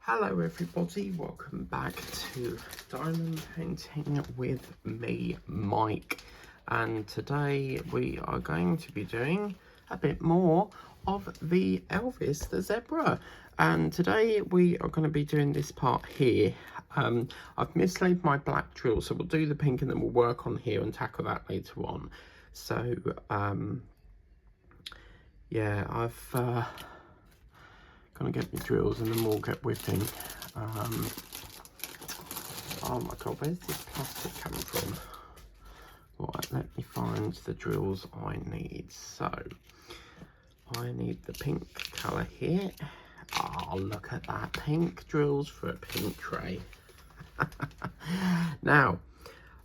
Hello everybody, welcome back to Diamond Painting with me, Mike. And today we are going to be doing a bit more of the Elvis, the zebra. And today we are going to be doing this part here. I've mislaid my black drill, so we'll do the pink and then we'll work on here and tackle that later on. So, yeah, I've gonna get my drills and then we'll get whipping. Oh my god, where's this plastic coming from? Right, let me find the drills I need. So I need the pink colour here. Oh, look at that, pink drills for a pink tray. Now,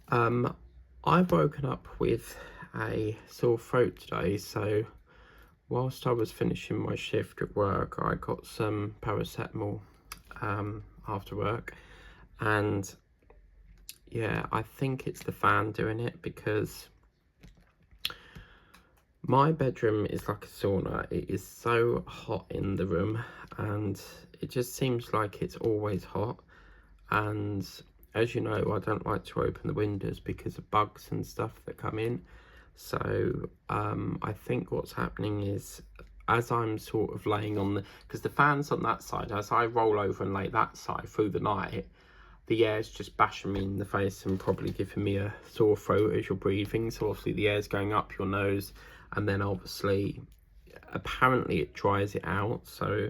I've woken up with a sore throat today, so whilst I was finishing my shift at work, I got some paracetamol after work, and yeah, I think it's the fan doing it, because my bedroom is like a sauna. It is so hot in the room, and it just seems like it's always hot. And as you know, I don't like to open the windows because of bugs and stuff that come in. So I think what's happening is, as I'm sort of laying on because the fan's on that side, as I roll over and lay that side through the night, the air's just bashing me in the face and probably giving me a sore throat as you're breathing. So obviously the air's going up your nose, and then obviously apparently it dries it out. So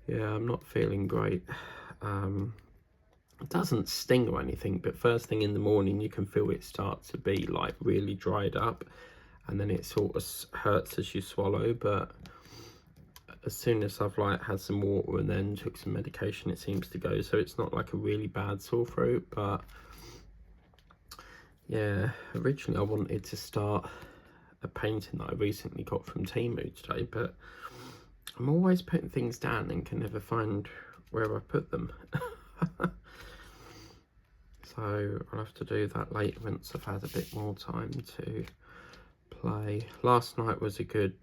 yeah, I'm not feeling great. It doesn't sting or anything, but first thing in the morning you can feel it start to be like really dried up, and then it sort of hurts as you swallow. But as soon as I've like had some water and then took some medication, it seems to go. So it's not like a really bad sore throat. But yeah, originally I wanted to start a painting that I recently got from Temu today, but I'm always putting things down and can never find where I put them. So I'll have to do that later once I've had a bit more time to play. Last night was a good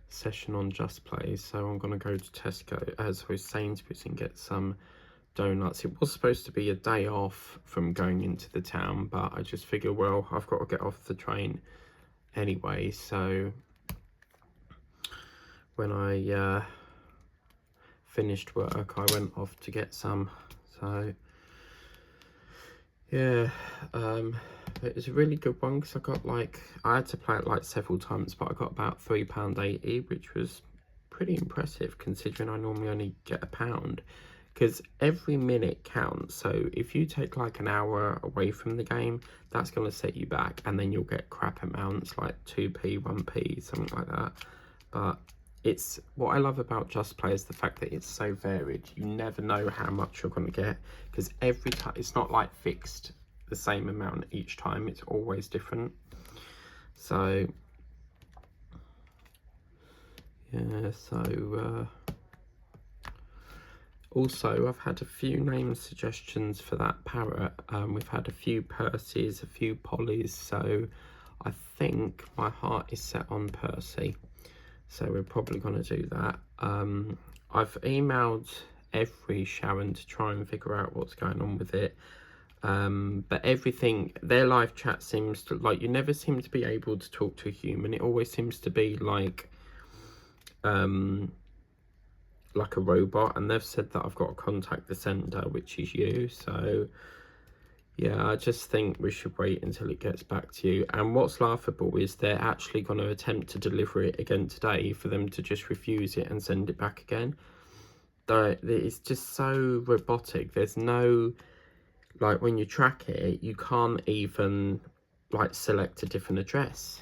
session on Just Play, so I'm going to go to Tesco, as with Sainsbury's, and get some donuts. It was supposed to be a day off from going into the town, but I just figure, well, I've got to get off the train anyway. So when I finished work, I went off to get some. So yeah, it was a really good one, because I had to play it like several times, but I got about £3.80, which was pretty impressive considering I normally only get £1, because every minute counts. So if you take like an hour away from the game, that's going to set you back, and then you'll get crap amounts like 2p, 1p, something like that. But it's what I love about Just Play is the fact that it's so varied. You never know how much you're going to get, because every time it's not like fixed the same amount each time. It's always different. So yeah, so also I've had a few name suggestions for that parrot. We've had a few Percys, a few Pollys, so I think my heart is set on Percy. So we're probably going to do that. I've emailed every Sharon to try and figure out what's going on with it. But everything, their live chat seems to, like, you never seem to be able to talk to a human. It always seems to be like a robot. And they've said that I've got to contact the sender, which is you. So yeah, I just think we should wait until it gets back to you. And what's laughable is they're actually going to attempt to deliver it again today, for them to just refuse it and send it back again. Though it's just so robotic. There's no, like, when you track it, you can't even like select a different address.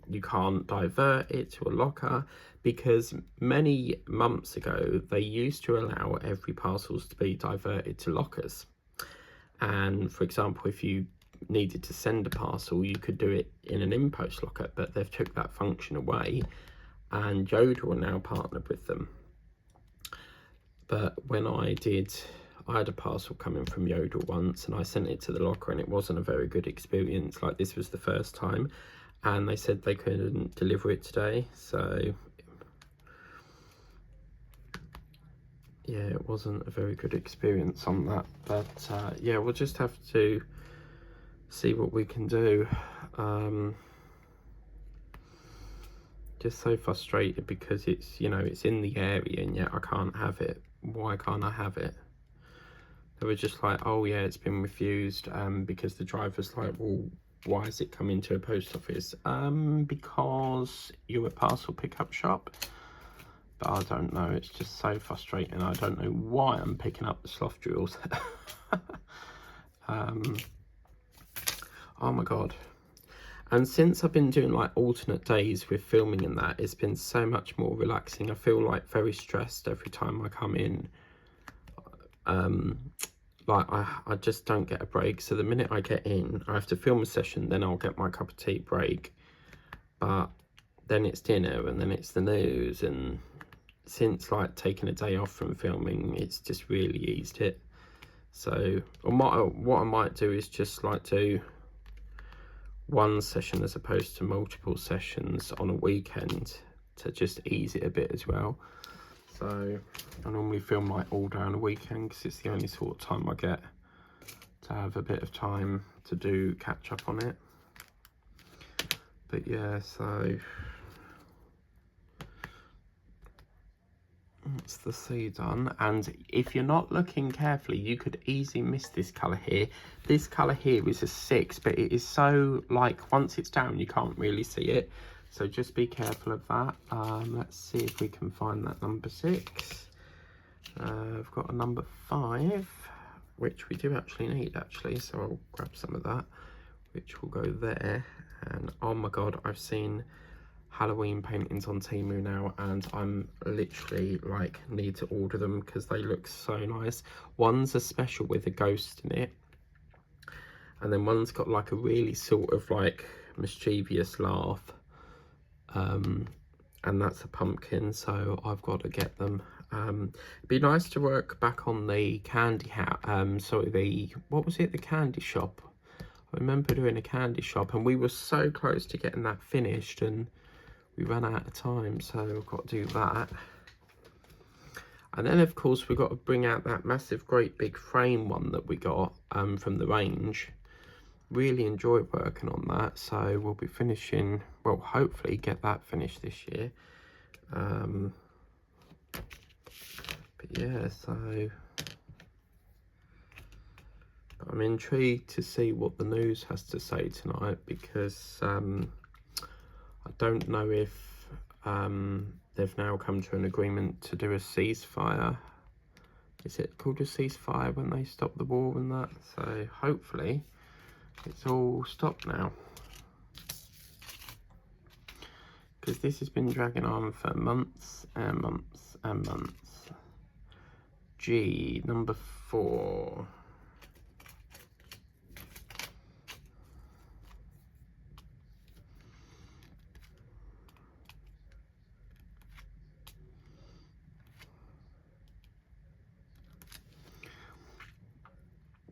You can't divert it to a locker, because many months ago they used to allow every parcels to be diverted to lockers. And for example, if you needed to send a parcel, you could do it in an InPost locker, but they've took that function away, and Yodel are now partnered with them. But when I had a parcel coming from Yodel once, and I sent it to the locker, and it wasn't a very good experience. Like, this was the first time, and they said they couldn't deliver it today. So yeah, it wasn't a very good experience on that. But yeah, we'll just have to see what we can do. Just so frustrated because it's, you know, it's in the area and yet I can't have it. Why can't I have it? They were just like, oh yeah, it's been refused, because the driver's like, well, why is it coming to a post office? Because you're a parcel pickup shop. But I don't know, it's just so frustrating. I don't know why I'm picking up the sloth drills. Oh my god. And since I've been doing like alternate days with filming and that, it's been so much more relaxing. I feel like very stressed every time I come in. Like I just don't get a break. So the minute I get in, I have to film a session, then I'll get my cup of tea break. But then it's dinner and then it's the news. And since like taking a day off from filming, it's just really eased it. So what I might do is just like do one session as opposed to multiple sessions on a weekend to just ease it a bit as well. So I normally film like all day on a weekend because it's the only sort of time I get to have a bit of time to do catch up on it. But yeah, so that's the C done. And if you're not looking carefully, you could easily miss this colour here. This colour here is a 6, but it is so, like, once it's down, you can't really see it. So just be careful of that. Let's see if we can find that number 6. I've got a number 5, which we do actually need, actually. So I'll grab some of that, which will go there. And oh my God, I've seen Halloween paintings on Temu now, and I'm literally like need to order them because they look so nice. One's a special with a ghost in it, and then one's got like a really sort of like mischievous laugh, and that's a pumpkin, so I've got to get them. It'd be nice to work back on the candy hat, what was it, the candy shop. I remember doing a candy shop and we were so close to getting that finished and we ran out of time, so I've got to do that. And then of course we've got to bring out that massive great big frame one that we got from the range. Really enjoyed working on that, so we'll be finishing, well, hopefully get that finished this year. But yeah, so I'm intrigued to see what the news has to say tonight, because I don't know if they've now come to an agreement to do a ceasefire. Is it called a ceasefire when they stop the war and that? So hopefully it's all stopped now, because this has been dragging on for months and months and months. G, number 4.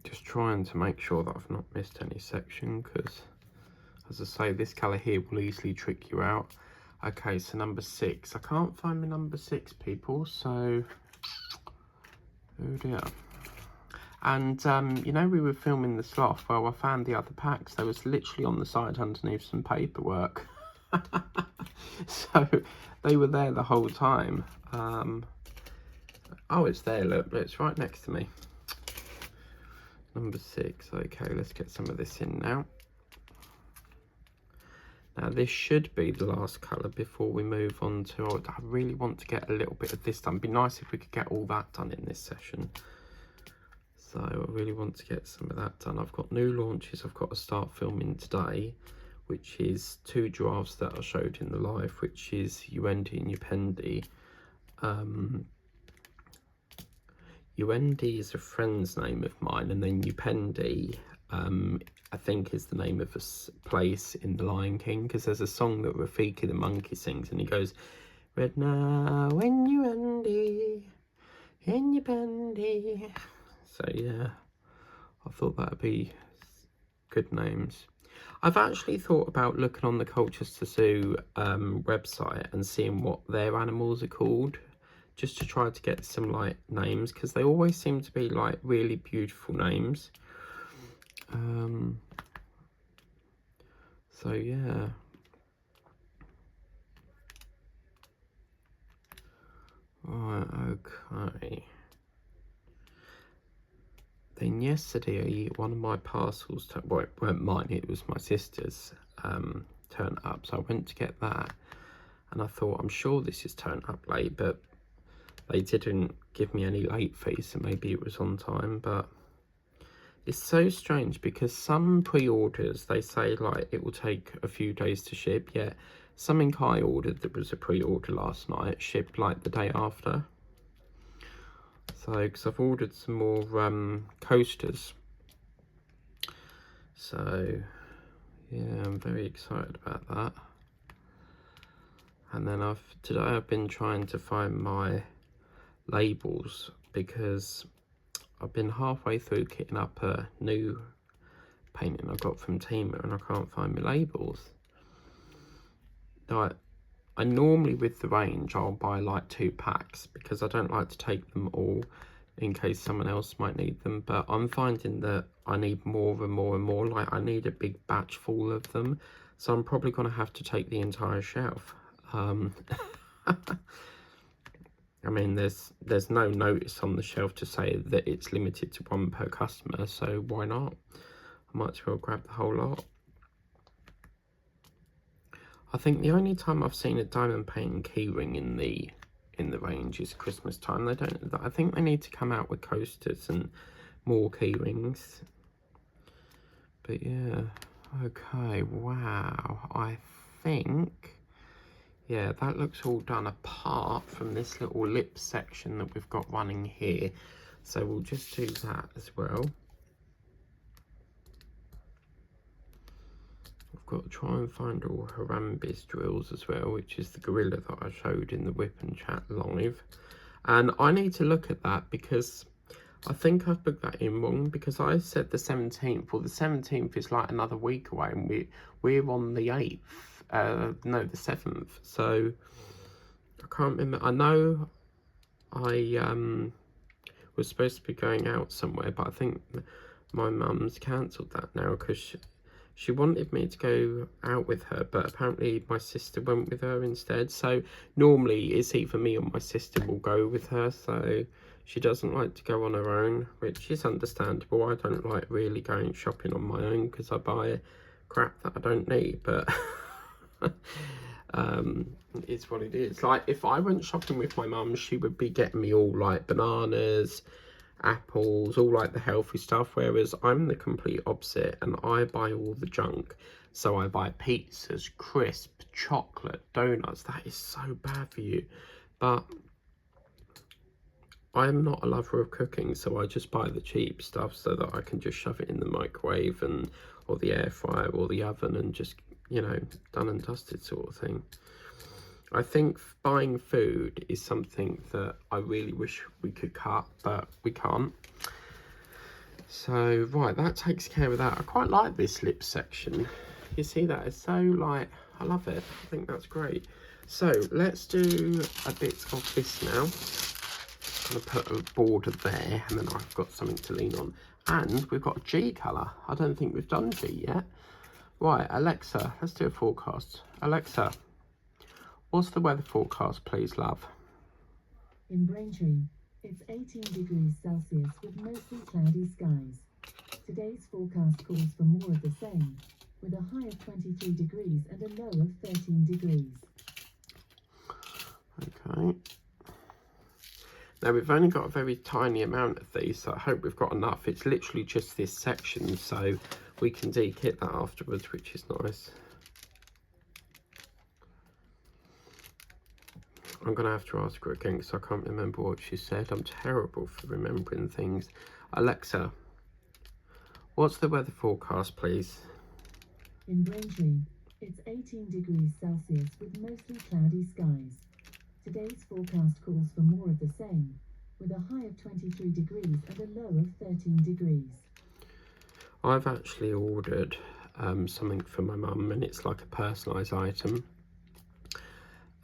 Just trying to make sure that I've not missed any section, because as I say, this colour here will easily trick you out. Okay, so number 6. I can't find my number 6, people, so oh dear. And you know, we were filming the sloth. Well, I found the other packs. They was literally on the side underneath some paperwork. So they were there the whole time. Oh, it's there, look, it's right next to me. Number 6. Okay, let's get some of this in now. Now this should be the last colour before we move on to, I really want to get a little bit of this done. It'd be nice if we could get all that done in this session. So I really want to get some of that done. I've got new launches I've got to start filming today, which is 2 drafts that I showed in the live, which is Uendi and Upendi. Uendi is a friend's name of mine, and then Upendi, I think, is the name of a place in The Lion King, because there's a song that Rafiki the monkey sings, and he goes, "Red now when Uendi, and Upendi." So yeah, I thought that'd be good names. I've actually thought about looking on the Cultures to Zoo website and seeing what their animals are called, just to try to get some like names, because they always seem to be like really beautiful names. So yeah. Right, okay. Then yesterday, one of my parcels, well, it weren't mine, it was my sister's, turned up. So I went to get that, and I thought, I'm sure this is turned up late, but they didn't give me any late fees, so maybe it was on time. But it's so strange, because some pre-orders, they say like it will take a few days to ship, yet something I ordered that was a pre-order last night shipped like the day after. So, because I've ordered some more coasters, so yeah, I'm very excited about that. And then today I've been trying to find my labels, because I've been halfway through kitting up a new painting I got from Temu, and I can't find my labels. Like, I normally, with the range, I'll buy like 2 packs, because I don't like to take them all in case someone else might need them. But I'm finding that I need more and more and more. Like, I need a big batch full of them, so I'm probably going to have to take the entire shelf. I mean, there's no notice on the shelf to say that it's limited to 1 per customer, so why not? I might as well grab the whole lot. I think the only time I've seen a diamond painting keyring in the range is Christmas time. They don't. I think they need to come out with coasters and more keyrings. But yeah, okay. Wow, I think, yeah, that looks all done, apart from this little lip section that we've got running here. So we'll just do that as well. I've got to try and find all Harambe's drills as well, which is the gorilla that I showed in the Whip and Chat live. And I need to look at that, because I think I've booked that in wrong, because I said the 17th. Well, the 17th is like another week away, and we're on the 8th. No, the 7th. So I can't remember. I know I was supposed to be going out somewhere, but I think my mum's cancelled that now, because she wanted me to go out with her, but apparently my sister went with her instead. So normally it's either me or my sister will go with her, so she doesn't like to go on her own, which is understandable. I don't like really going shopping on my own, because I buy crap that I don't need, but it's what it is. Like, if I went shopping with my mum, she would be getting me all like bananas, apples, all like the healthy stuff, whereas I'm the complete opposite, and I buy all the junk. So I buy pizzas, crisp, chocolate, donuts. That is so bad for you. But I'm not a lover of cooking, so I just buy the cheap stuff so that I can just shove it in the microwave or the air fryer or the oven, and just, you know, done and dusted sort of thing. I think buying food is something that I really wish we could cut, but we can't. So, right, that takes care of that. I quite like this lip section. You see that? It's so, like, I love it. I think that's great. So, let's do a bit of this now. I'm going to put a border there, and then I've got something to lean on. And we've got a G colour. I don't think we've done G yet. Right, Alexa, let's do a forecast. Alexa, what's the weather forecast, please, love? In Braintree, it's 18 degrees Celsius with mostly cloudy skies. Today's forecast calls for more of the same, with a high of 23 degrees and a low of 13 degrees. Okay. Now, we've only got a very tiny amount of these, so I hope we've got enough. It's literally just this section, so we can de-kit that afterwards, which is nice. I'm going to have to ask her again, because I can't remember what she said. I'm terrible for remembering things. Alexa, what's the weather forecast, please? In Braintree, it's 18 degrees Celsius with mostly cloudy skies. Today's forecast calls for more of the same, with a high of 23 degrees and a low of 13 degrees. I've actually ordered something for my mum, and it's like a personalised item.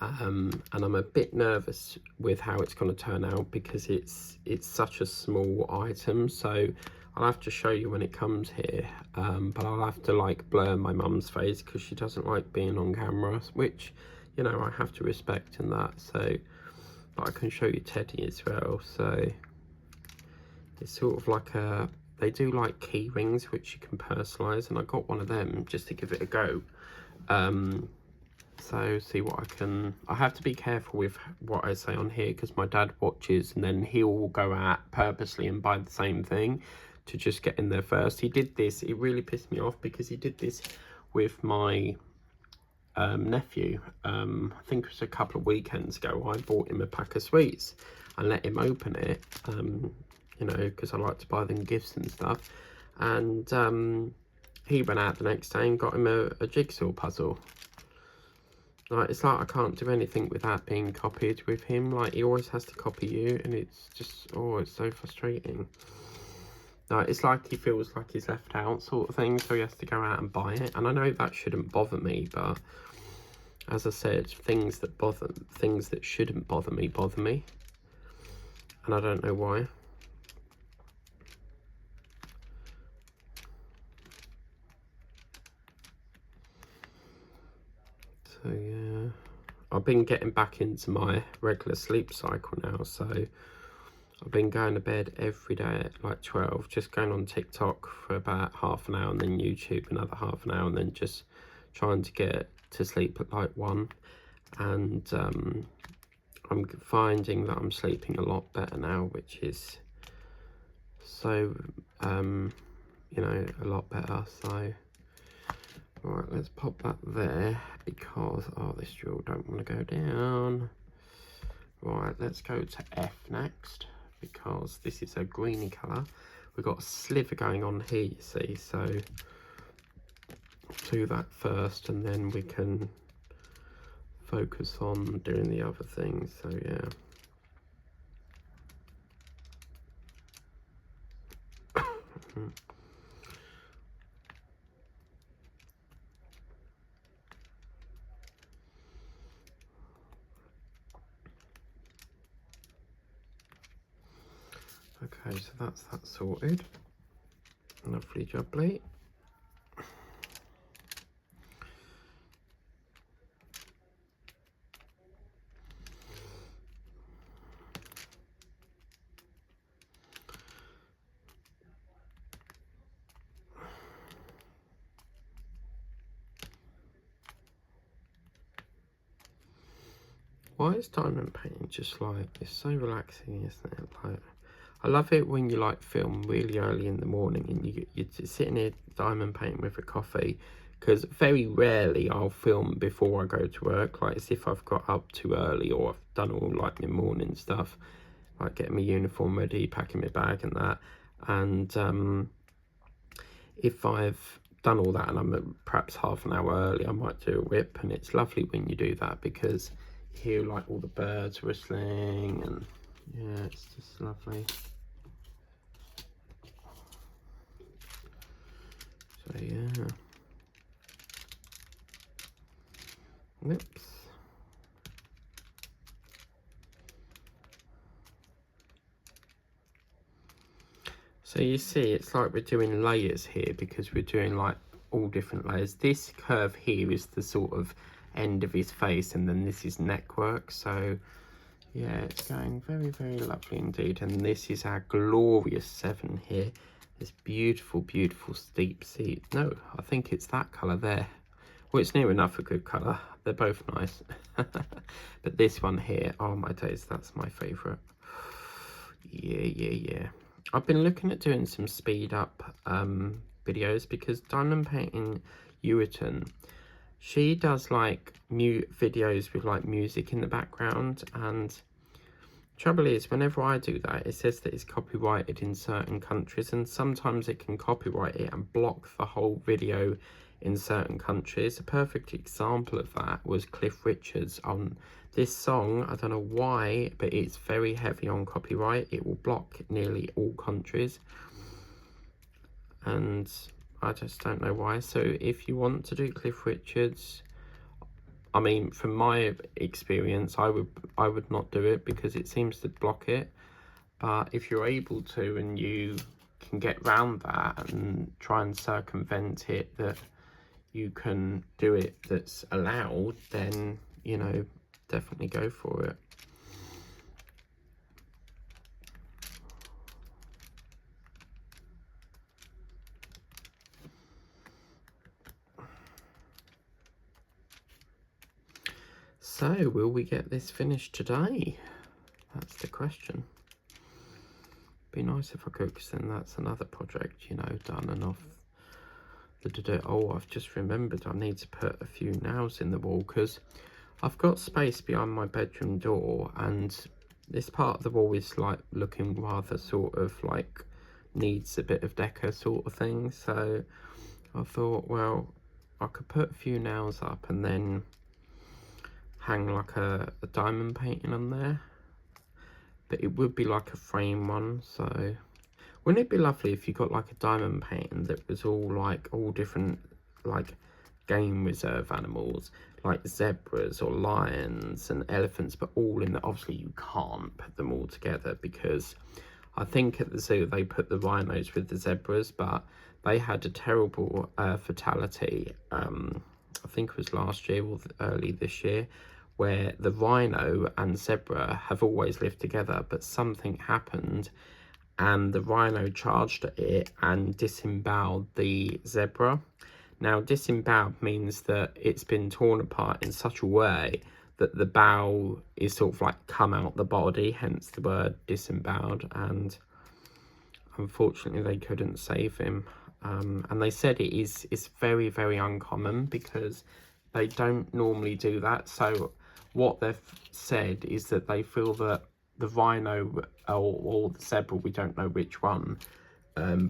and I'm a bit nervous with how it's going to turn out because it's such a small item. So I'll have to show you when it comes here, but I'll have to like blur my mum's face because she doesn't like being on camera, which, you know, I have to respect in that. So, but I can show you Teddy as well. So it's sort of like a, they do like key rings which you can personalize, and I got one of them just to give it a go. So see what I have to be careful with what I say on here because my dad watches and then he'll go out purposely and buy the same thing to just get in there first. He did this, it really pissed me off because he did this with my nephew. I think it was a couple of weekends ago. I bought him a pack of sweets and let him open it, you know, because I like to buy them gifts and stuff. And he went out the next day and got him a jigsaw puzzle. Like, it's like I can't do anything without being copied with him. Like, he always has to copy you, and it's just, oh, it's so frustrating. Like, it's like he feels like he's left out sort of thing, so he has to go out and buy it. And I know that shouldn't bother me, but as I said, things that shouldn't bother me, and I don't know why. So yeah, I've been getting back into my regular sleep cycle now, so I've been going to bed every day at like 12, just going on TikTok for about half an hour, and then YouTube another half an hour, and then just trying to get to sleep at like 1. And I'm finding that I'm sleeping a lot better now, which is so, you know, a lot better. So, right, let's pop that there because, oh, this drill don't want to go down. Right, let's go to F next because this is a greeny colour. We've got a sliver going on here, you see, so do that first and then we can focus on doing the other things. So yeah. Okay, so that's that sorted. Lovely jubbly. Why is diamond painting just like, it's so relaxing, isn't it? Like, I love it when you like film really early in the morning and you're sitting here diamond painting with a coffee, because very rarely I'll film before I go to work, like as if I've got up too early or I've done all like my morning stuff, like getting my uniform ready, packing my bag and that. And if I've done all that and I'm perhaps half an hour early, I might do a whip, and it's lovely when you do that because you hear like all the birds whistling and yeah, it's just lovely. So yeah. Whoops. So you see, it's like we're doing layers here because we're doing like all different layers. This curve here is the sort of end of his face, and then this is neck work. So yeah, it's going very, very lovely indeed. And this is our glorious 7 here. This beautiful, beautiful steep seat. No, I think it's that colour there. Well, it's near enough a good colour. They're both nice. But this one here, oh my days, that's my favourite. Yeah. I've been looking at doing some speed up videos because diamond painting Ewerton, she does like videos with like music in the background, and trouble is whenever I do that, it says that it's copyrighted in certain countries, and sometimes it can copyright it and block the whole video in certain countries. A perfect example of that was Cliff Richard's on this song. I don't know why, but it's very heavy on copyright. It will block nearly all countries, and I just don't know why. So if you want to do Cliff Richard's, I mean, from my experience, I would not do it because it seems to block it. But if you're able to and you can get round that and try and circumvent it, that you can do it that's allowed, then, you know, definitely go for it. So, will we get this finished today? That's the question. Be nice if I could, because then that's another project, you know, done and off. Oh, I've just remembered I need to put a few nails in the wall, because I've got space behind my bedroom door, and this part of the wall is like looking rather sort of like needs a bit of decor sort of thing. So I thought, well, I could put a few nails up and then hang like a diamond painting on there, but it would be like a frame one. So wouldn't it be lovely if you got like a diamond painting that was all different like game reserve animals, like zebras or lions and elephants, but all in the, obviously you can't put them all together, because I think at the zoo they put the rhinos with the zebras, but they had a terrible fatality, I think it was last year or early this year, where the rhino and zebra have always lived together, but something happened and the rhino charged at it and disemboweled the zebra. Now, disemboweled means that it's been torn apart in such a way that the bow is sort of like come out the body, hence the word disemboweled, and unfortunately they couldn't save him. And they said it's very, very uncommon because they don't normally do that. So what they've said is that they feel that the rhino or the zebra, we don't know which one,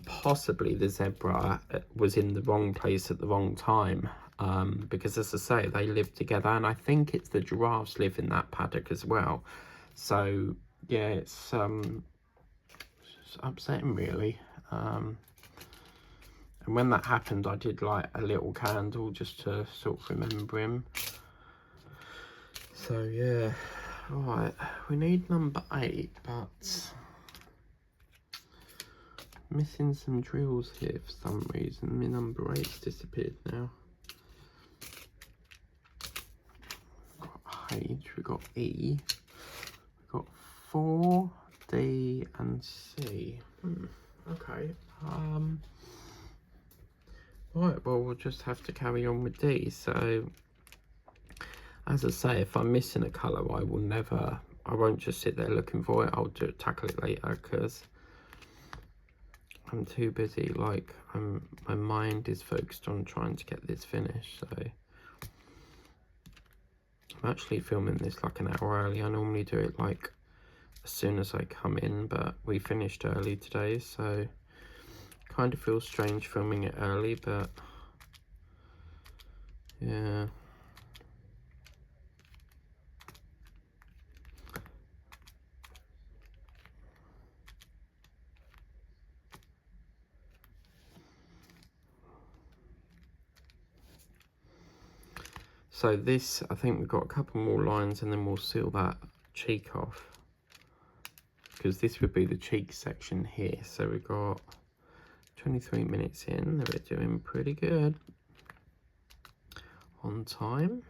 possibly the zebra was in the wrong place at the wrong time, because as I say, they live together, and I think it's the giraffes live in that paddock as well. So yeah, it's upsetting really. And when that happened, I did light a little candle just to sort of remember him. So yeah, right, we need number 8, but missing some drills here for some reason. My number 8's disappeared now. We've got H, we've got E, we've got 4, D and C. Okay. Right, well, we'll just have to carry on with D. So as I say, if I'm missing a colour, I won't just sit there looking for it. I'll tackle it later, because I'm too busy. Like, my mind is focused on trying to get this finished. So I'm actually filming this like an hour early. I normally do it like as soon as I come in, but we finished early today, so kind of feels strange filming it early, but yeah. So this, I think we've got a couple more lines and then we'll seal that cheek off, because this would be the cheek section here. So we've got 23 minutes in, we're doing pretty good on time.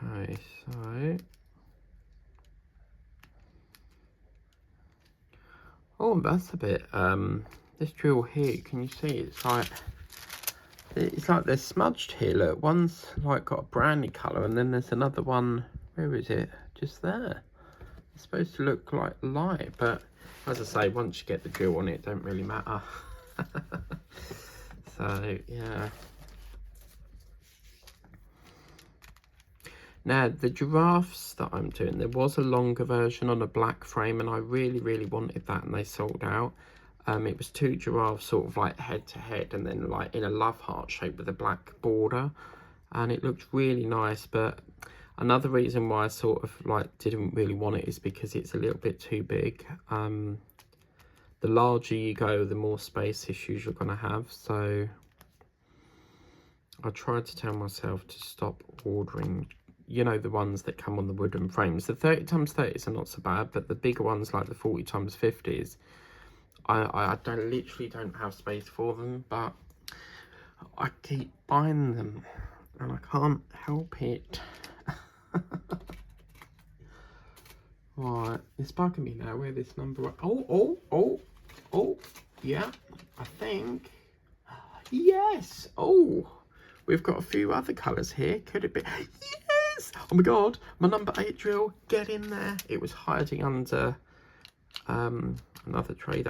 Okay, so oh, that's a bit this drill here, can you see it's like they're smudged here. Look, one's like got a brownie colour and then there's another one, where is it, just there, It's supposed to look like light, but as I say, once you get the drill on it, it don't really matter. So yeah. Now the giraffes that I'm doing, there was a longer version on a black frame, and I really wanted that, and they sold out. It was 2 giraffes sort of like head to head, and then like in a love heart shape with a black border, and it looked really nice. But another reason why I sort of like didn't really want it is because it's a little bit too big. The larger you go, the more space issues you're going to have. So I tried to tell myself to stop ordering, you know, the ones that come on the wooden frames. The 30x30s are not so bad, but the bigger ones like the 40x50s, I literally don't have space for them, but I keep buying them and I can't help it. Right, it's bugging me now where this number... Oh, yeah, I think. Yes, oh, we've got a few other colours here. Could it be? Yes! Oh my God, my number 8 drill, get in there. It was hiding under another tray,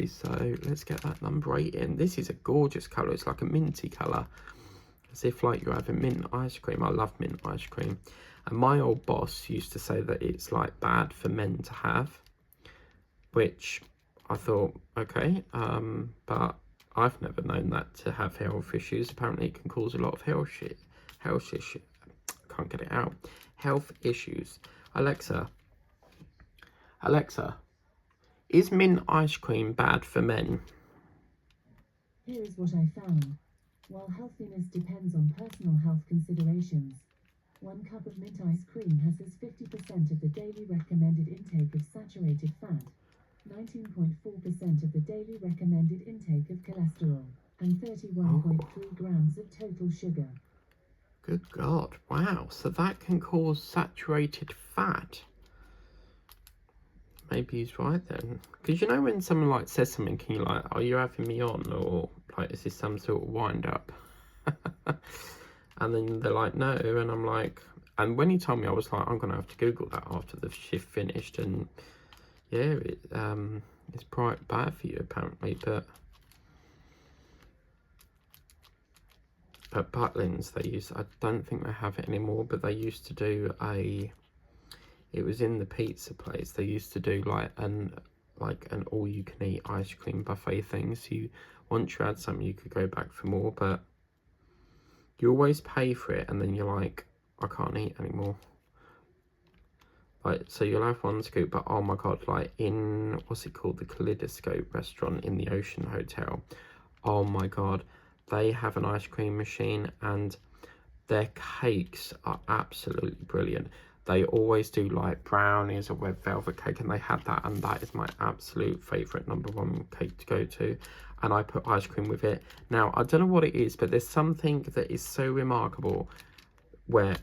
so let's get that number 8 in. This is a gorgeous colour. It's like a minty colour, as if like you're having mint ice cream. I love mint ice cream. And my old boss used to say that it's like bad for men to have, which I thought, okay, but I've never known that to have health issues. Apparently it can cause a lot of health issues. Can't get it out. Health issues. Alexa, is mint ice cream bad for men? Here is what I found. While healthiness depends on personal health considerations, 1 cup of mint ice cream has as 50% of the daily recommended intake of saturated fat, 19.4% of the daily recommended intake of cholesterol, and 31.3 grams of total sugar. Good God, wow, so that can cause saturated fat. Maybe he's right then. Because you know when someone like says something, can you like, are you having me on? Or like, is this some sort of wind up? And then they're like, no, and I'm like, and when he told me, I was like, I'm gonna have to Google that after the shift finished. And yeah, it's quite bad for you apparently. But at Butlins, they used, I don't think they have it anymore, but they used to do it was in the pizza place, they used to do like an all you can eat ice cream buffet thing. So once you had some, you could go back for more, but you always pay for it and then you're like, I can't eat anymore. Like, so you'll have 1 scoop, but oh my God, like in, what's it called, the Kaleidoscope restaurant in the Ocean Hotel, oh my God, they have an ice cream machine and their cakes are absolutely brilliant. They always do like brownies or red velvet cake, and they had that, and that is my absolute favourite #1 cake to go to. And I put ice cream with it. Now, I don't know what it is, but there's something that is so remarkable where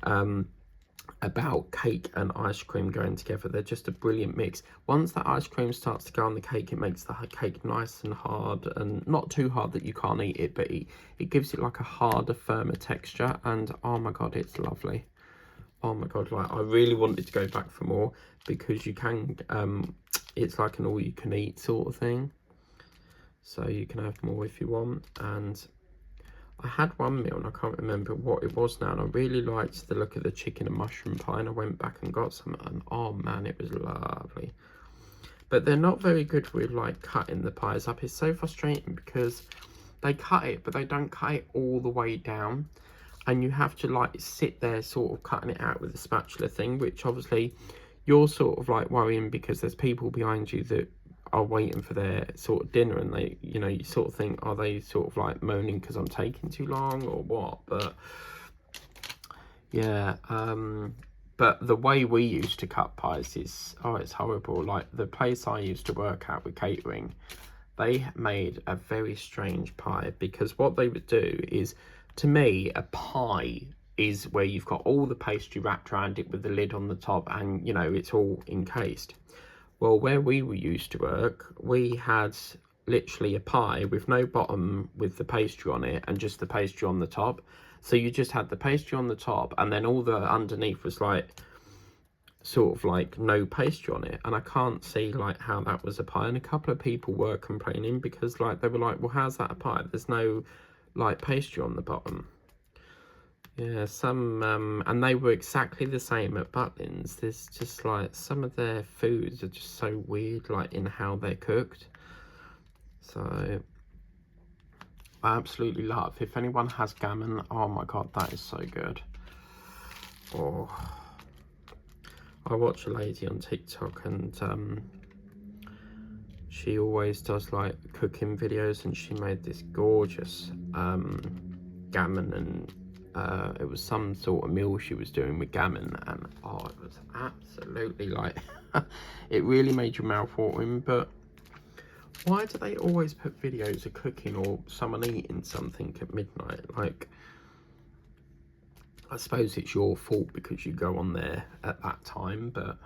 about cake and ice cream going together. They're just a brilliant mix. Once that ice cream starts to go on the cake, it makes the cake nice and hard, and not too hard that you can't eat it, but it gives it like a harder, firmer texture, and oh my God, it's lovely. Oh my God, like I really wanted to go back for more, because you can, it's like an all you can eat sort of thing. So you can have more if you want. And I had one meal and I can't remember what it was now, and I really liked the look of the chicken and mushroom pie, and I went back and got some, and oh man, it was lovely. But they're not very good with like cutting the pies up. It's so frustrating because they cut it, but they don't cut it all the way down, and you have to like sit there sort of cutting it out with a spatula thing, which obviously you're sort of like worrying because there's people behind you that are waiting for their sort of dinner, and they, you know, you sort of think, are they sort of like moaning because I'm taking too long or what? But yeah, but the way we used to cut pies is, oh, it's horrible. Like the place I used to work at with catering, they made a very strange pie, because what they would do is, to me, a pie is where you've got all the pastry wrapped around it with the lid on the top, and you know, it's all encased. Well, where we were used to work, we had literally a pie with no bottom with the pastry on it, and just the pastry on the top. So you just had the pastry on the top, and then all the underneath was like sort of like no pastry on it, and I can't see like how that was a pie. And a couple of people were complaining because like they were like, well, how's that a pie? There's no like pastry on the bottom. Yeah, some and they were exactly the same at Butlins. There's just like some of their foods are just so weird, like in how they're cooked. So I absolutely love. If anyone has gammon, oh my god, that is so good. Oh, I watch a lady on TikTok, and she always does like cooking videos, and she made this gorgeous gammon, and it was some sort of meal she was doing with gammon, and oh, it was absolutely like it really made your mouth watering. But why do they always put videos of cooking or someone eating something at midnight? Like, I suppose it's your fault because you go on there at that time, but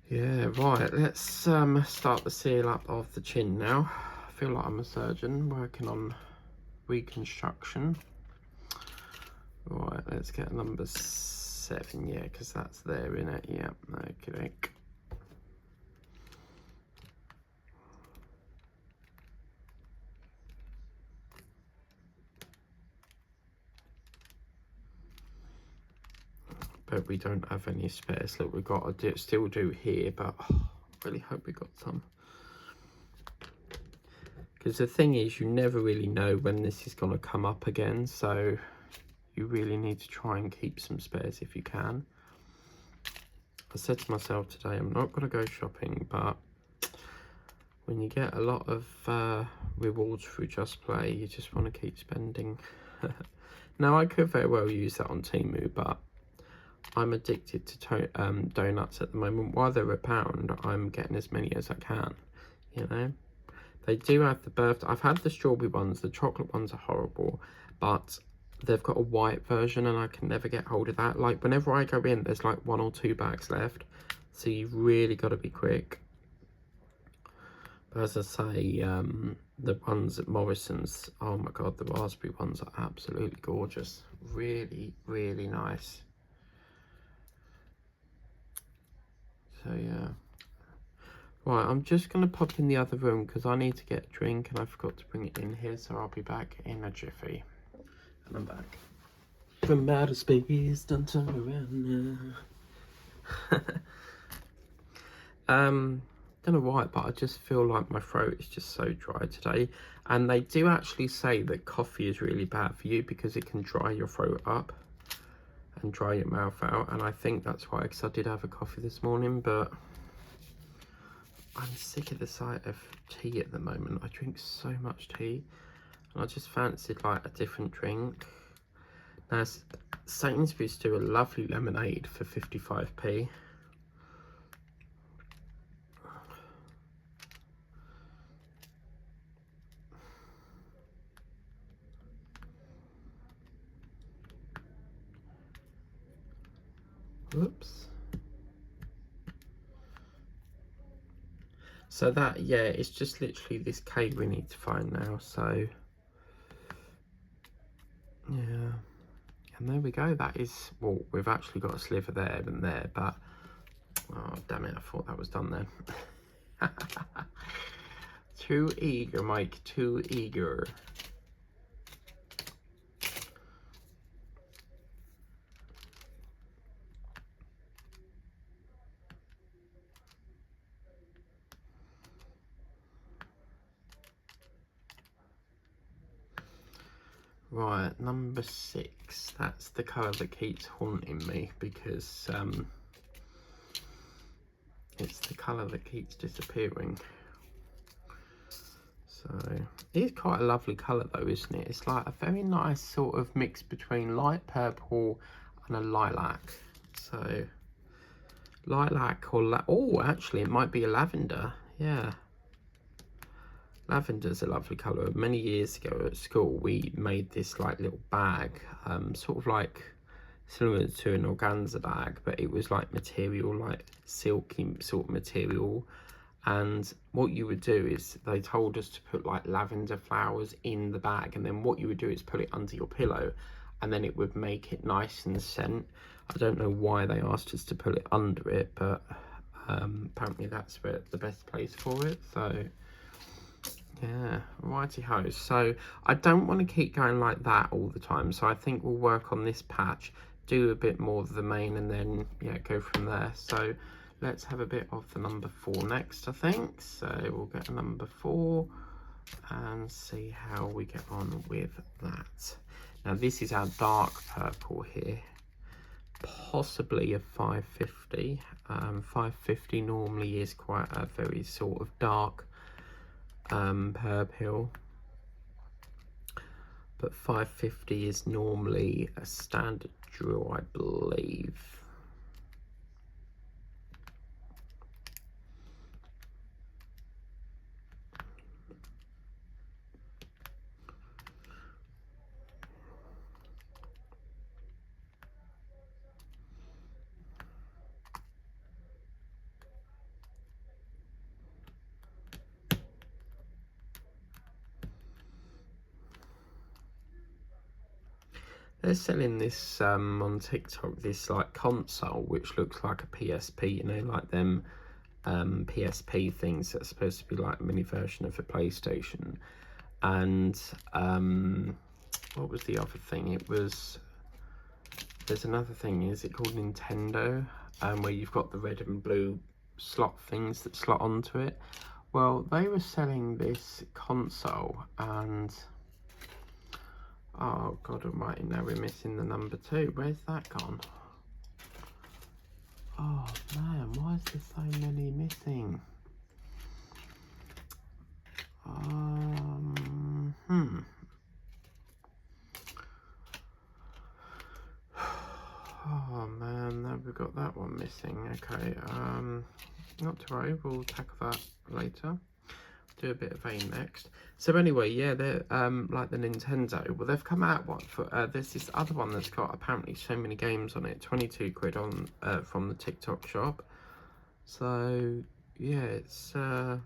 yeah. Right, let's start the seal up of the chin now. I feel like I'm a surgeon working on reconstruction. Right, let's get number 7, yeah, because that's there, innit? Yeah, okay. But we don't have any spares. Look, we've got to still do here, but oh, I really hope we got some. Because the thing is, you never really know when this is going to come up again, so you really need to try and keep some spares if you can. I said to myself today, I'm not going to go shopping, but when you get a lot of rewards through Just Play, you just want to keep spending. Now, I could very well use that on Temu, but I'm addicted to donuts at the moment. While they're £1, I'm getting as many as I can, you know. They do have the birthday. I've had the strawberry ones. The chocolate ones are horrible, but they've got a white version, and I can never get hold of that. Like, whenever I go in, there's like 1 or 2 bags left, so you've really got to be quick. But as I say, the ones at Morrison's, oh my god, the raspberry ones are absolutely gorgeous. Really, really nice. So yeah. Right, I'm just going to pop in the other room because I need to get a drink and I forgot to bring it in here, so I'll be back in a jiffy. And I'm back. From outer space, don't turn around now. Don't know why, but I just feel like my throat is just so dry today. And they do actually say that coffee is really bad for you because it can dry your throat up and dry your mouth out. And I think that's why, because I did have a coffee this morning, but I'm sick of the sight of tea at the moment. I drink so much tea, and I just fancied like a different drink. Now, Sainsbury's do a lovely lemonade for 55p. Whoops. So that, yeah, it's just literally this K we need to find now, so yeah. And there we go, that is, well, we've actually got a sliver there and there, but, oh, damn it, I thought that was done then. Too eager, Mike, too eager. Right, number 6. That's the colour that keeps haunting me because it's the colour that keeps disappearing. So it's quite a lovely colour though, isn't it? It's like a very nice sort of mix between light purple and a lilac. So lilac or oh, actually it might be a lavender. Yeah. Lavender's a lovely colour. Many years ago at school, we made this like little bag, sort of like similar to an organza bag, but it was like material, like silky sort of material. And what you would do is they told us to put like lavender flowers in the bag, and then what you would do is put it under your pillow, and then it would make it nice and scent. I don't know why they asked us to put it under it, but apparently that's where the best place for it. So yeah, righty ho. So I don't want to keep going like that all the time, so I think we'll work on this patch, do a bit more of the main, and then yeah, go from there. So let's have a bit of the number 4 next, I think. So we'll get a number 4 and see how we get on with that. Now this is our dark purple here, possibly a 550. 550 normally is quite a very sort of dark purple, but 550 is normally a standard drill, I believe. They're selling this on TikTok, this like console which looks like a PSP, you know, like them PSP things that's supposed to be like a mini version of a PlayStation. And what was the other thing? It was, there's another thing, is it called Nintendo, where you've got the red and blue slot things that slot onto it. Well, they were selling this console, and oh god almighty, now we're missing the number 2. Where's that gone? Oh man, why is there so many missing? Oh man, now we've got that one missing. Okay, not to worry, we'll tackle that later. Do a bit of aim next. So anyway, yeah, they're like the Nintendo. Well, they've come out one for there's this other one that's got apparently so many games on it. 22 quid on from the TikTok shop. So yeah, it's don't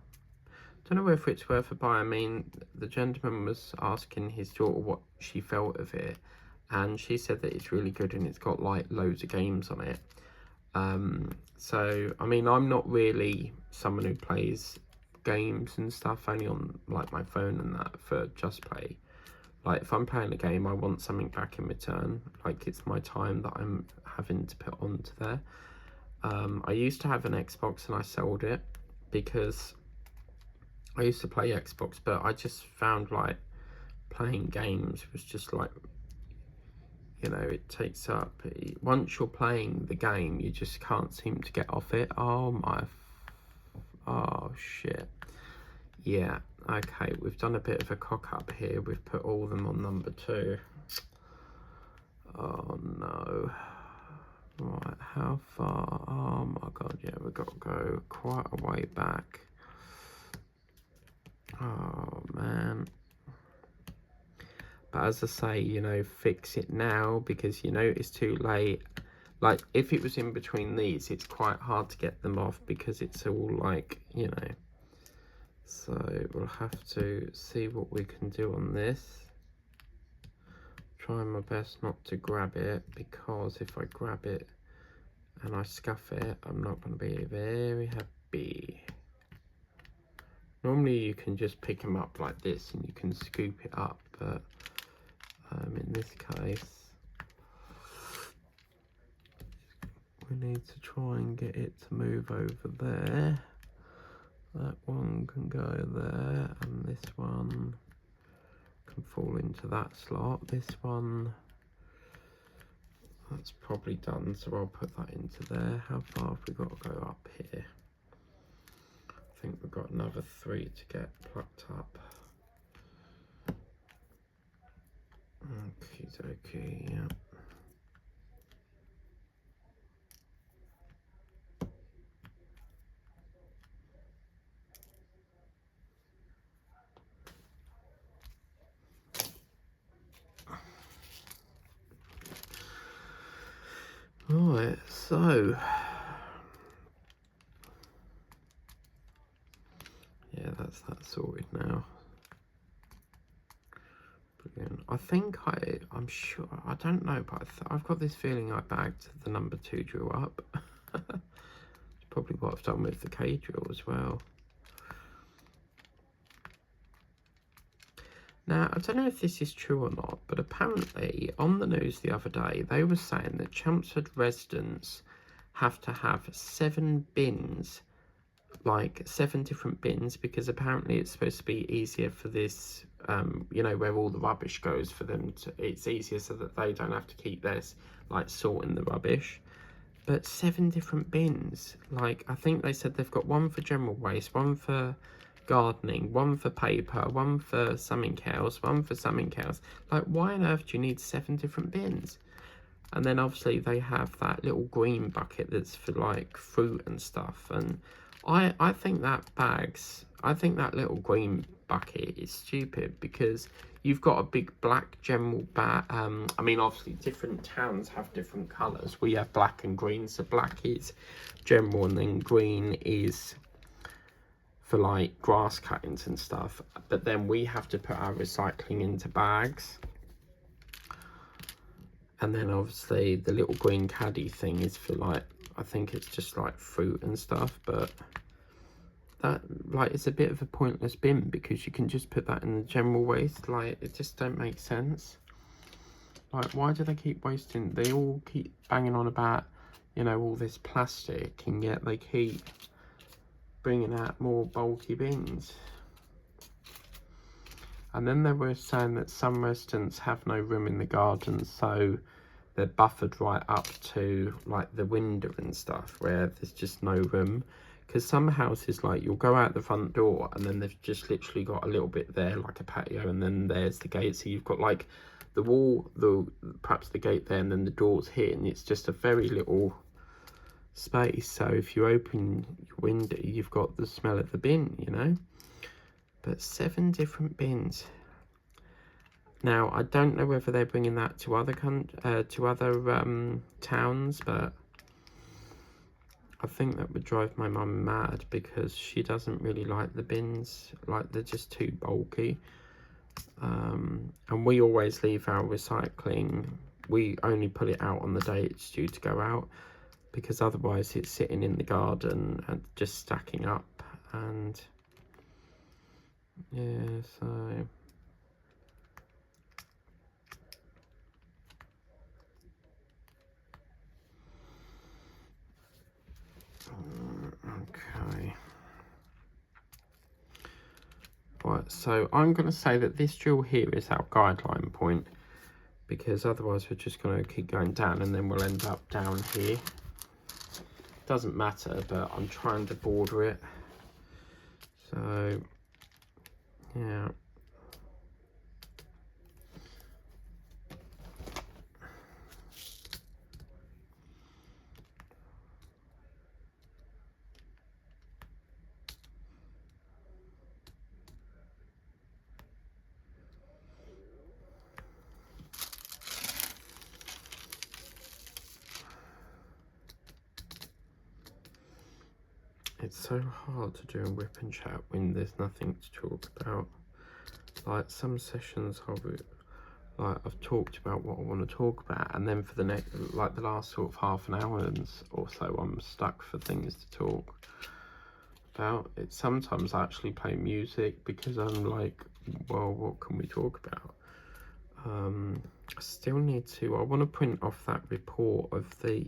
know if it's worth a buy. I mean, the gentleman was asking his daughter what she felt of it, and she said that it's really good and it's got like loads of games on it. So I mean, I'm not really someone who plays games and stuff, only on like my phone and that for just play. Like if I'm playing a game, I want something back in return, like it's my time that I'm having to put onto there. I used to have an Xbox and I sold it because I used to play Xbox, but I just found like playing games was just like, you know, it takes up, once you're playing the game, you just can't seem to get off it. Oh shit. Yeah, okay, we've done a bit of a cock up here. We've put all of them on number 2. Oh no. Right, how far? Oh my god, yeah, we've got to go quite a way back. Oh man. But as I say, you know, fix it now, because you know it's too late. Like if it was in between these, it's quite hard to get them off because it's all like, you know. So we'll have to see what we can do on this. Trying my best not to grab it, because if I grab it and I scuff it, I'm not going to be very happy. Normally you can just pick them up like this and you can scoop it up, but in this case we need to try and get it to move over there. That one can go there, and this one can fall into that slot. This one, that's probably done, so I'll put that into there. How far have we got to go up here? I think we've got another 3 to get plucked up. Okie dokie, yeah. Right, so yeah, that's that sorted now. bin. I think I'm sure, I don't know, but I've got this feeling I bagged the number 2 drill up. It's probably what I've done with the K drill as well. Now, I don't know if this is true or not, but apparently on the news the other day, they were saying that Chelmsford residents have to have 7 bins, like 7 different bins, because apparently it's supposed to be easier for this, you know, where all the rubbish goes, for them to, it's easier so that they don't have to keep this, like, sorting the rubbish. But 7 different bins, like, I think they said they've got one for general waste, one for gardening, one for paper, one for something else, one for something else. Like, why on earth do you need 7 different bins? And then obviously they have that little green bucket that's for like fruit and stuff. And I think that little green bucket is stupid, because you've got a big black general bag. I mean, obviously different towns have different colours. We have black and green, so black is general and then green is for like grass cuttings and stuff. But then we have to put our recycling into bags. And then obviously the little green caddy thing is for like, I think it's just like fruit and stuff, but that, like, it's a bit of a pointless bin, because you can just put that in the general waste. Like, it just don't make sense. Like, why do they keep wasting? They all keep banging on about, you know, all this plastic, and yet they keep bringing out more bulky bins. And then they were saying that some residents have no room in the garden, so they're buffered right up to like the window and stuff, where there's just no room. Because some houses, like, you'll go out the front door and then they've just literally got a little bit there, like a patio, and then there's the gate. So you've got like the wall, perhaps the gate there, and then the door's here, and it's just a very little space. So if you open your window, you've got the smell of the bin, you know. But 7 different bins. Now, I don't know whether they're bringing that to other towns, but I think that would drive my mum mad, because she doesn't really like the bins. Like, they're just too bulky. And we always leave our recycling. We only put it out on the day it's due to go out, because otherwise it's sitting in the garden and just stacking up. And yeah, so okay. Right, so I'm going to say that this drill here is our guideline point, because otherwise we're just going to keep going down and then we'll end up down here. Doesn't matter, but I'm trying to border it. So, yeah. It's so hard to do a whip and chat when there's nothing to talk about. Like, some sessions I've talked about what I want to talk about, and then for the next, like the last sort of half an hour or so, I'm stuck for things to talk about. It's sometimes I actually play music, because I'm like, well, what can we talk about? I still need to, I want to print off that report of the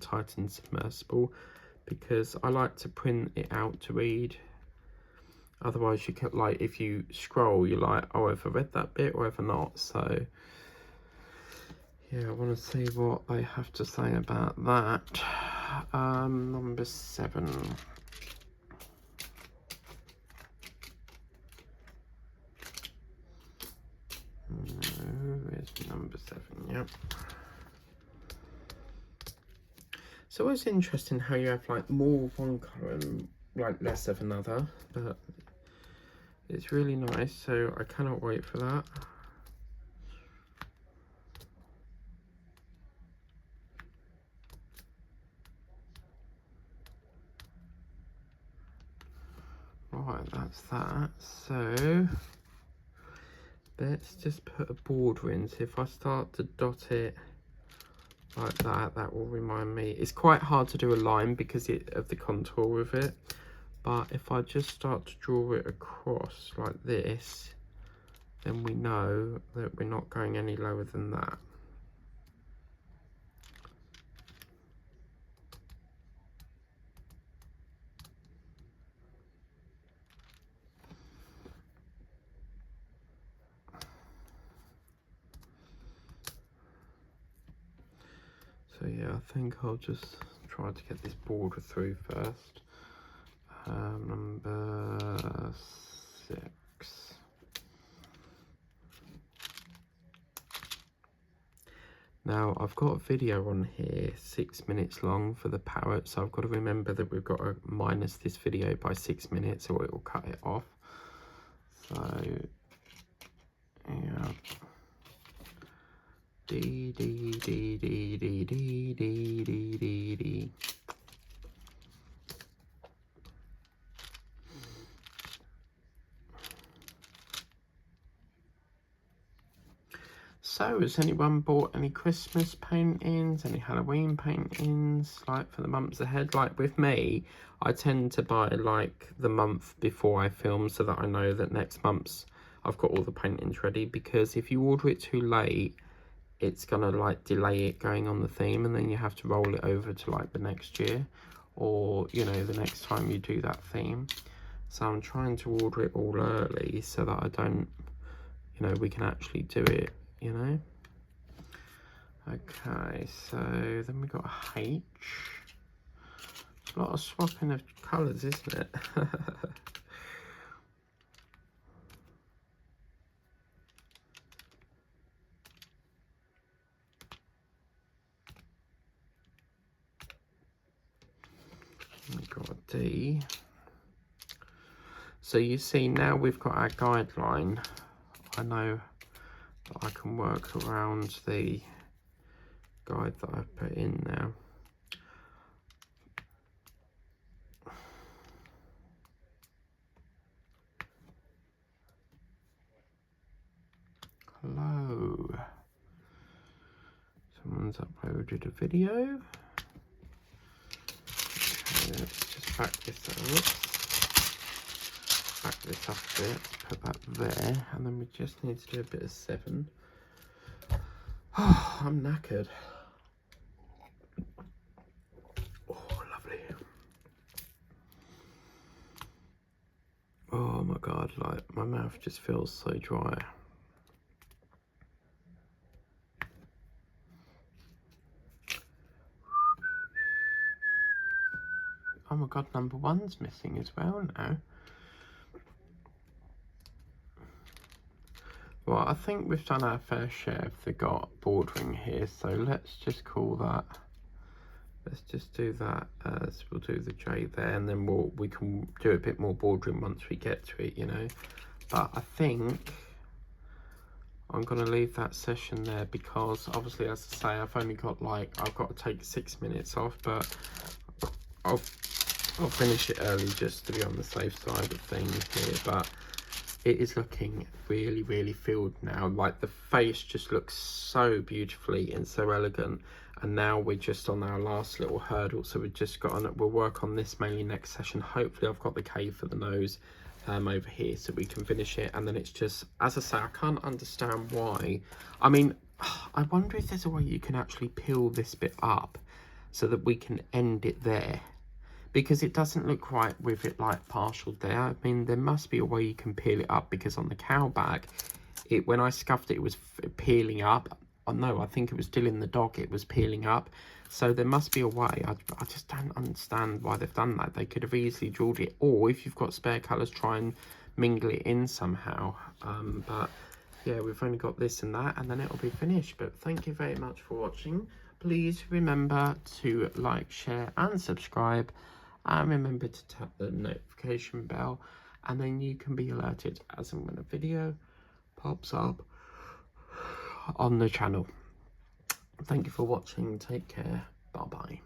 Titan submersible, because I like to print it out to read. Otherwise you can, like, if you scroll, you're like, oh, have I read that bit or have I not? So yeah, I want to see what they have to say about that. Number 7. No, where's number 7? Yep. So it's interesting how you have like more of one colour and like less of another, but it's really nice, so I cannot wait for that. Right, that's that. So let's just put a border in. So if I start to dot it like that, that will remind me. It's quite hard to do a line because of the contour of it. But if I just start to draw it across like this, then we know that we're not going any lower than that. So yeah, I think I'll just try to get this border through first. Number 6. Now I've got a video on here 6 minutes long for the parrot, so I've got to remember that we've got to minus this video by 6 minutes or it will cut it off. So yeah, D D D D D D D D D D. So, has anyone bought any Christmas paintings, any Halloween paintings, like for the months ahead? Like with me, I tend to buy like the month before I film so that I know that next month's I've got all the paintings ready, because if you order it too late, it's gonna like delay it going on the theme, and then you have to roll it over to like the next year, or you know, the next time you do that theme. So I'm trying to order it all early so that I don't, you know, we can actually do it, you know. Okay, so then we got a H. A lot of swapping of colours, isn't it? We've got a D. So you see, now we've got our guideline. I know that I can work around the guide that I've put in now. Hello. Someone's uploaded a video. Okay, let's just back this up. Back this up a bit, put that there, and then we just need to do a bit of 7. Oh, I'm knackered. Oh, lovely. Oh my god, like my mouth just feels so dry. Oh my god, number 1's missing as well now. Well, I think we've done our fair share of the bordering here, so let's just call that. Let's just do that as we'll do the J there, and then we can do a bit more bordering once we get to it, you know. But I think I'm going to leave that session there, because obviously, as I say, I've got to take 6 minutes off, but I'll finish it early just to be on the safe side of things here. But it is looking really, really filled now. Like the face just looks so beautifully and so elegant. And now we're just on our last little hurdle, so we've just got on. We'll work on this mainly next session. Hopefully I've got the K for the nose over here, so we can finish it. And then it's just, as I say, I can't understand why. I mean, I wonder if there's a way you can actually peel this bit up so that we can end it there, because it doesn't look right with it like partial there. I mean, there must be a way you can peel it up, because on the cow bag, when I scuffed it, it was peeling up. Oh no, I think it was still in the dog, it was peeling up. So there must be a way. I just don't understand why they've done that. They could have easily drawn it, or if you've got spare colours, try and mingle it in somehow. But yeah, we've only got this and that, and then it'll be finished. But thank you very much for watching. Please remember to like, share and subscribe, and remember to tap the notification bell, and then you can be alerted as and when a video pops up on the channel. Thank you for watching. Take care. Bye bye.